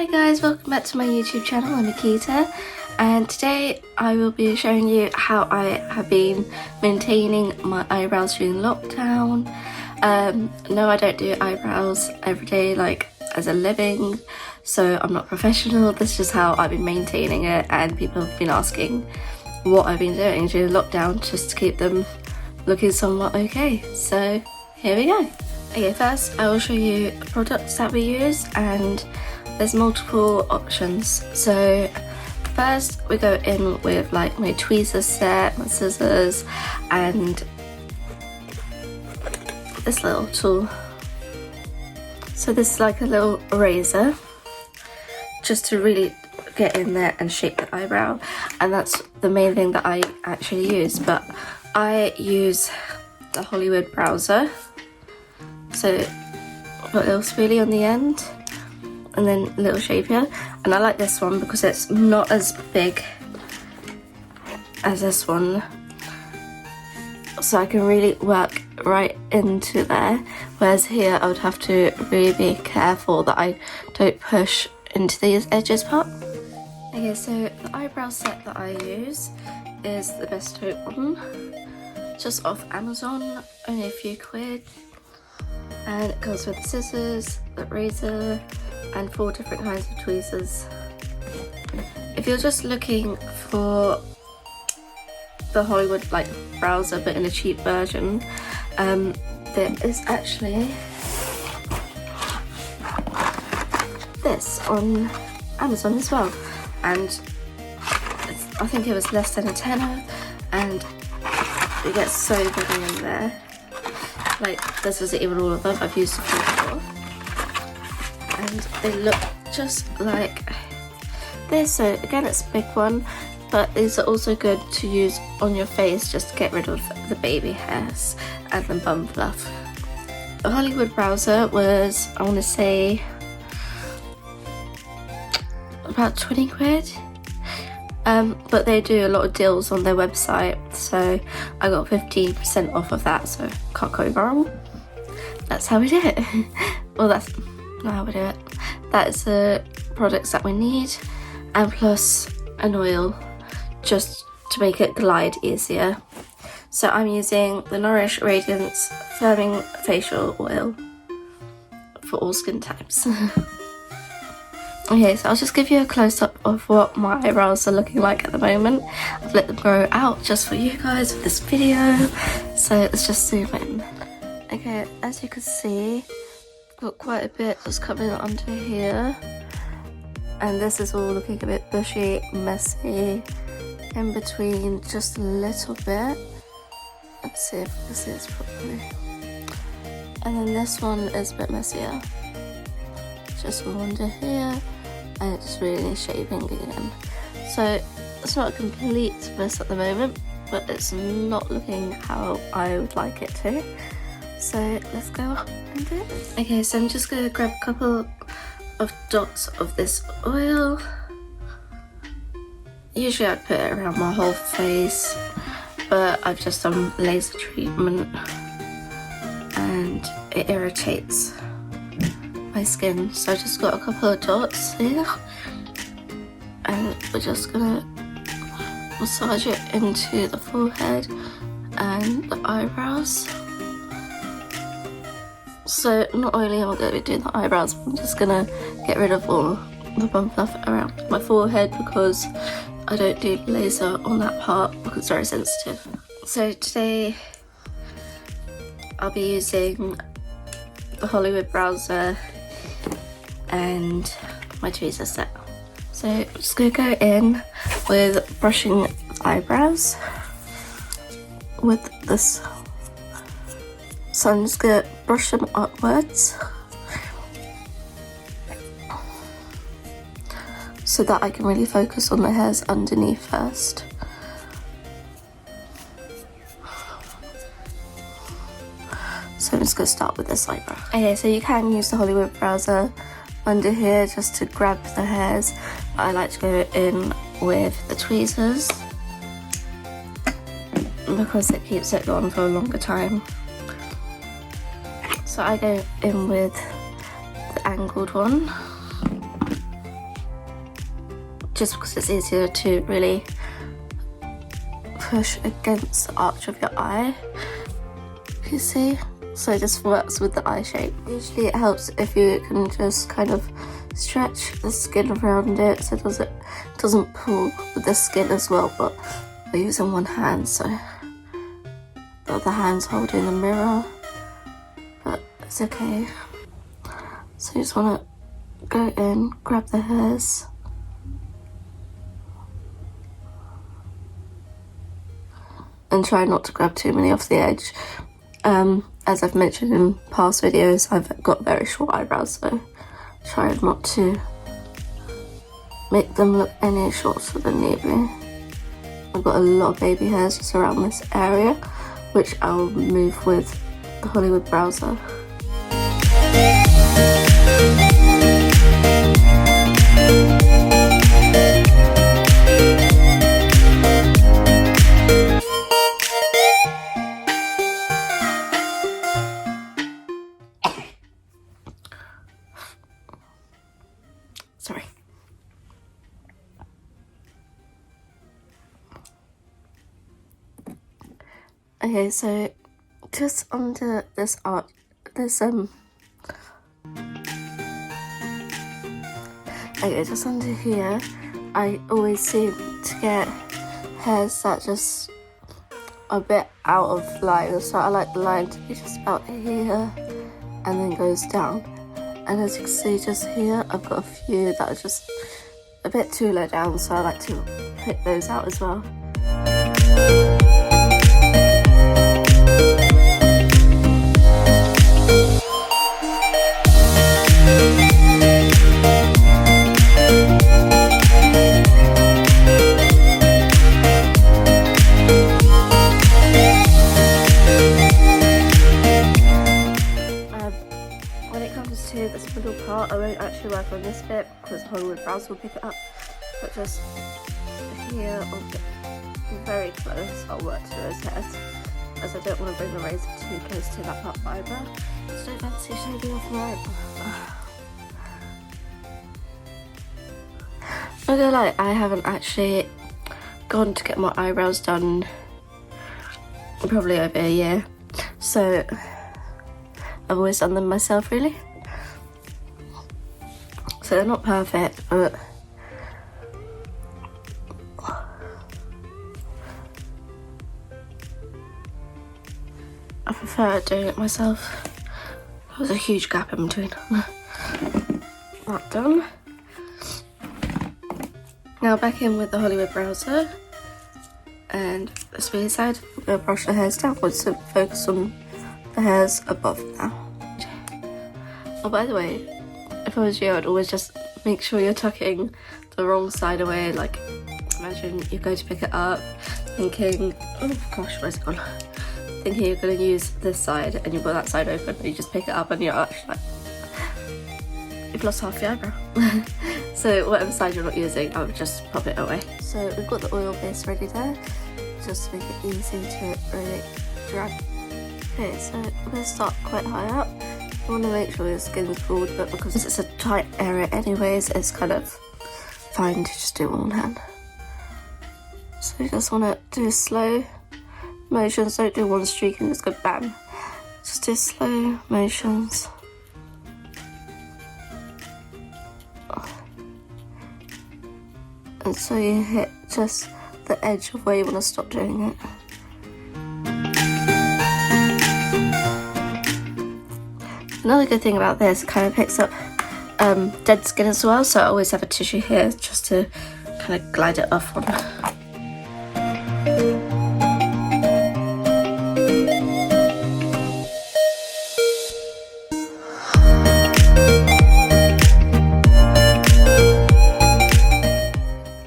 Hi guys, welcome back to my YouTube channel. I'm Ekita, and today I will be showing you how I have been maintaining my eyebrows during lockdown. No, I don't do eyebrows every day like as a living, so I'm not professional. This is just how I've been maintaining it, and people have been asking what I've been doing during lockdown just to keep them looking somewhat okay. So here we go. Okay, first I will show you the products that we use, and there's multiple options. So first we go in with like my tweezer set, my scissors, and this little tool. So this is like a little razor just to really get in there and shape the eyebrow, and that's the main thing that I actually use. But I use the Hollywood Browzer, so got a little spoolie on the end and then a little shaper, and I like this one because it's not as big as this one, so I can really work right into there, whereas here I would have to really be careful that I don't push into these edges part. Okay, so the eyebrow set that I use is the BESTOPE one, just off Amazon, only a few quid, and it comes with scissors, the razor, and 4 different kinds of tweezers. If you're just looking for the Hollywood like Browzer but in a cheap version, there is actually this on Amazon as well, and I think it was less than a tenner, and it gets so big in there. Like, this isn't even all of them, I've used it before, and they look just like this. So again, it's a big one, but these are also good to use on your face just to get rid of the baby hairs and the bum fluff. The Hollywood Browzer was, I want to say, about 20 quid, but they do a lot of deals on their website, so I got 15% off of that, so can't go wrong. That's how we do it. Well, that's not how we do it. That's the products that we need, and plus an oil just to make it glide easier. So I'm using the Nourish Radiance Firming Facial Oil for all skin types. Okay, so I'll just give you a close-up of what my eyebrows are looking like at the moment. I've let them grow out just for you guys for this video, so let's just zoom in. Okay, as you can see, I've got quite a bit that's coming under here, and this is all looking a bit bushy, messy, in between just a little bit. Let's see if I can see this properly. And then this one is a bit messier, just all under here, and it's really shaping again. So it's not a complete mess at the moment, but it's not looking how I would like it to. So let's go up and do it. Okay, so I'm just gonna grab a couple of dots of this oil. Usually I'd put it around my whole face, but I've just done laser treatment and it irritates my skin, so I just got a couple of dots here, and we're just gonna massage it into the forehead and the eyebrows. So not only am I going to be doing the eyebrows, but I'm just gonna get rid of all the bum fluff around my forehead because I don't do laser on that part because it's very sensitive. So today I'll be using the Hollywood Browzer and my tweezer set. So I'm just gonna go in with brushing eyebrows with this. So I'm just gonna brush them upwards so that I can really focus on the hairs underneath first. So I'm just gonna start with this eyebrow. Okay, so you can use the Hollywood Browzer under here just to grab the hairs. I like to go in with the tweezers because it keeps it on for a longer time. So I go in with the angled one just because it's easier to really push against the arch of your eye, you see. So it just works with the eye shape. Usually it helps if you can just kind of stretch the skin around it so it doesn't pull with the skin as well, but we're using one hand, so the other hand's holding the mirror, but it's okay. So you just want to go in, grab the hairs, and try not to grab too many off the edge. As I've mentioned in past videos, I've got very short eyebrows, so try not to make them look any shorter than need be. I've got a lot of baby hairs just around this area, which I'll move with the Hollywood Browzer. Sorry. Okay, so just under this arch, okay, just under here, I always seem to get hairs that just a bit out of line, so I like the line to be just about here and then goes down. And as you can see just here, I've got a few that are just a bit too low down, so I like to pick those out as well. This middle part, I won't actually work on this bit because Hollywood Browzer will pick it up, but just here or very close I'll work to those hairs, as I don't want to bring the razor too close to that part of my eyebrow. Just don't fancy shaving off my eyebrow. I'm not gonna lie, I haven't actually gone to get my eyebrows done in probably over a year, so I've always done them myself really. So they're not perfect, but I prefer doing it myself. There was a huge gap in between. That done. Now back in with the Hollywood Browzer, and the speed side, I'm going to brush the hairs downwards to focus on the hairs above now. Oh, by the way, if I was you, I'd always just make sure you're tucking the wrong side away. Like, imagine you go to pick it up, thinking, oh gosh, where's it gone? Thinking you're going to use this side, and you've got that side open, and you just pick it up, and you're actually like, you've lost half your eyebrow. So whatever side you're not using, I would just pop it away. So we've got the oil base ready there, just to make it easy to really drag. Okay, so we're going to start quite high up. You want to make sure your skin's broad, but because it's a tight area anyways, it's kind of fine to just do one hand. So you just want to do slow motions, don't do one streak and just go bam. Just do slow motions. And so you hit just the edge of where you want to stop doing it. Another good thing about this, it kind of picks up dead skin as well, so I always have a tissue here just to kind of glide it off on.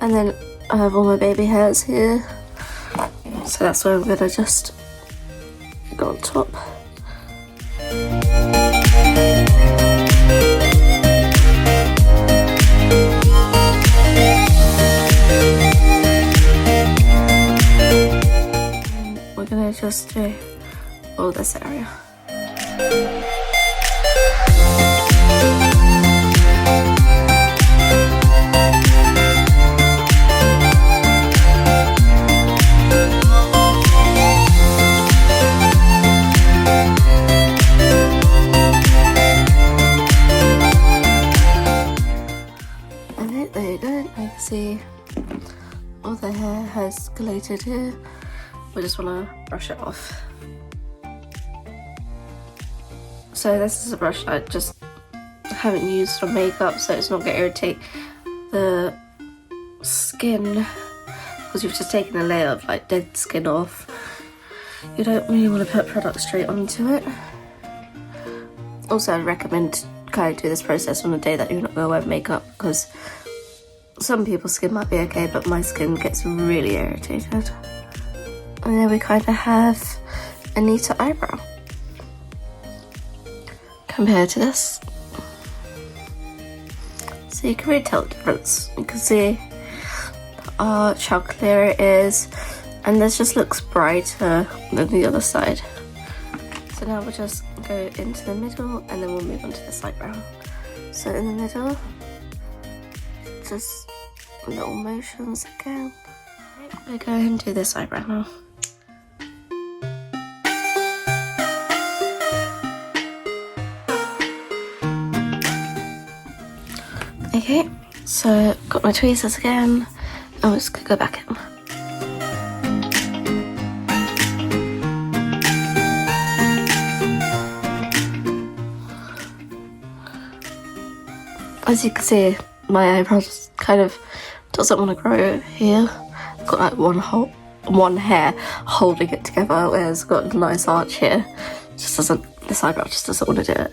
And then I have all my baby hairs here, so that's where I'm going to just go on top. We're going to just do all this area. has collated here. We just want to brush it off. So this is a brush I just haven't used on makeup, so it's not going to irritate the skin, because you've just taken a layer of like dead skin off. You don't really want to put product straight onto it. Also, I'd recommend kind of do this process on a day that you're not going to wear makeup, because some people's skin might be okay, but my skin gets really irritated. And then we kind of have a neater eyebrow compared to this. So you can really tell the difference. You can see the arch, how clear it is, and this just looks brighter than the other side. So now we'll just go into the middle and then we'll move on to the eyebrow. So in the middle, just little motions again. We'll go ahead and do this eyebrow now. Okay, so got my tweezers again, and we're just gonna go back in. As you can see, my eyebrows kind of doesn't want to grow here. I've got like one hair holding it together, whereas I've got a nice arch here. This eyebrow just doesn't want to do it.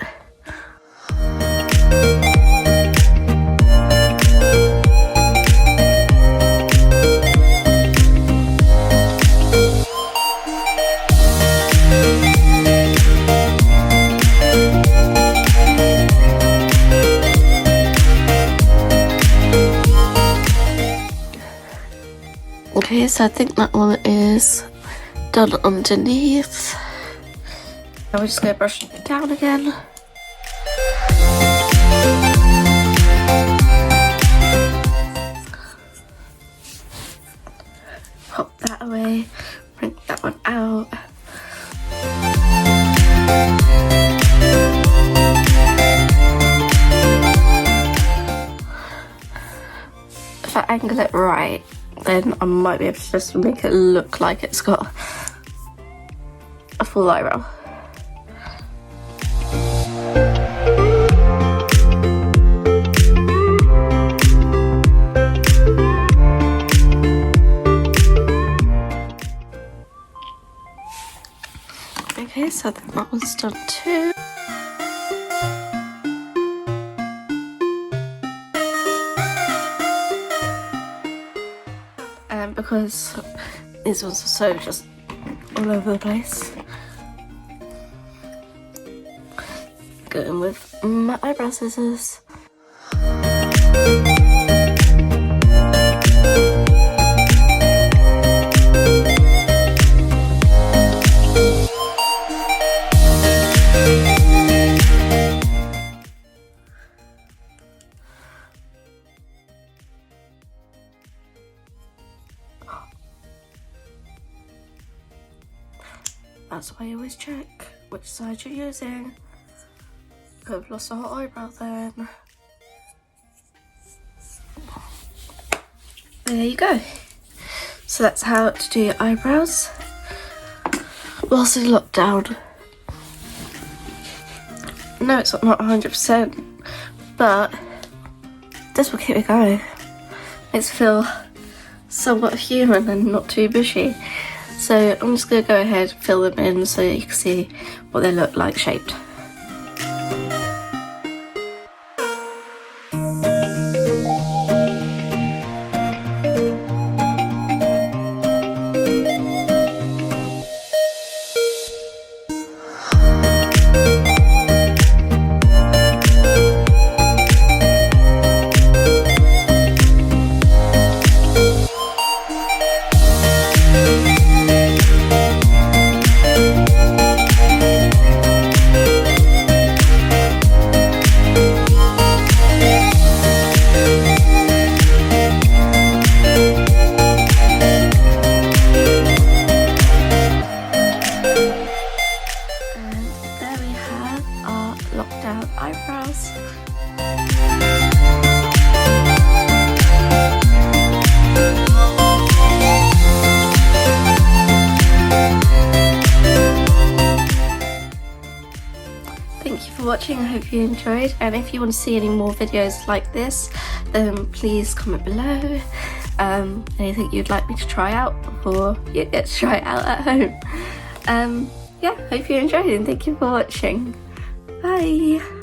Okay, so I think that one is done underneath. Now we're just going to brush it down again. Pop that away, bring that one out. If I angle it right, then I might be able to just make it look like it's got a full eyebrow. Okay, so then that one's done too. Because these ones are so just all over the place. Going with my eyebrow scissors. That's why you always check which side you're using. Could have lost a whole eyebrow then. There you go. So that's how to do your eyebrows whilst in lockdown. No, it's not 100%, but this will keep me going. Makes me feel somewhat human and not too bushy. So I'm just going to go ahead and fill them in so you can see what they look like shaped. watching. I hope you enjoyed, and if you want to see any more videos like this, then please comment below. Anything you'd like me to try out before you get to try it out at home. Yeah, hope you enjoyed, and thank you for watching. Bye!